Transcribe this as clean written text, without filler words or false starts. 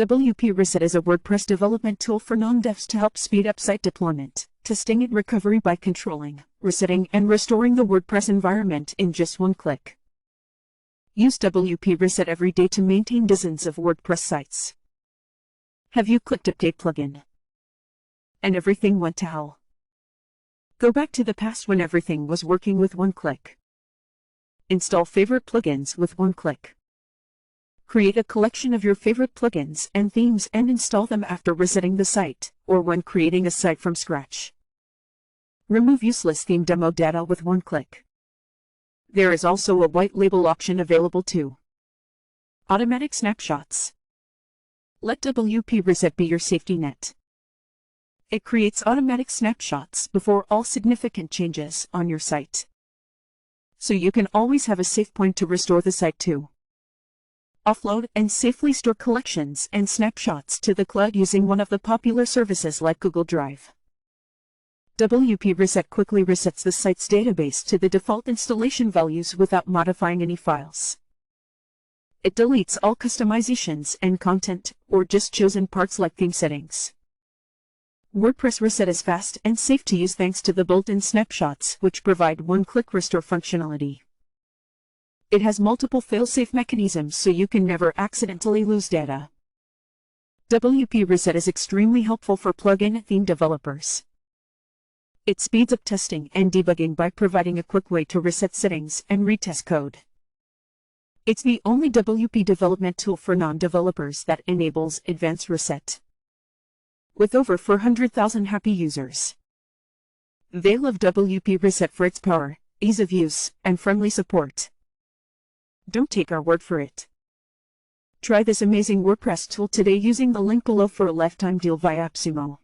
WP Reset is a WordPress development tool for non-devs to help speed up site deployment, testing and recovery by controlling, resetting, and restoring the WordPress environment in just one click. Use WP Reset every day to maintain dozens of WordPress sites. Have you clicked Update plugin and everything went to hell? Go back to the past when everything was working with one click. Install favorite plugins with one click. Create a collection of your favorite plugins and themes and install them after resetting the site, or when creating a site from scratch. Remove useless theme demo data with one click. There is also a white label option available too. Automatic snapshots. Let WP Reset be your safety net. It creates automatic snapshots before all significant changes on your site, so you can always have a safe point to restore the site to. Offload and safely store collections and snapshots to the cloud using one of the popular services like Google Drive. WP Reset quickly resets the site's database to the default installation values without modifying any files. It deletes all customizations and content, or just chosen parts like theme settings. WordPress Reset is fast and safe to use thanks to the built-in snapshots, which provide one-click restore functionality. It has multiple fail-safe mechanisms so you can never accidentally lose data. WP Reset is extremely helpful for plugin and theme developers. It speeds up testing and debugging by providing a quick way to reset settings and retest code. It's the only WP development tool for non-developers that enables advanced reset. With over 400,000 happy users, they love WP Reset for its power, ease of use, and friendly support. Don't take our word for it. Try this amazing WordPress tool today using the link below for a lifetime deal via AppSumo.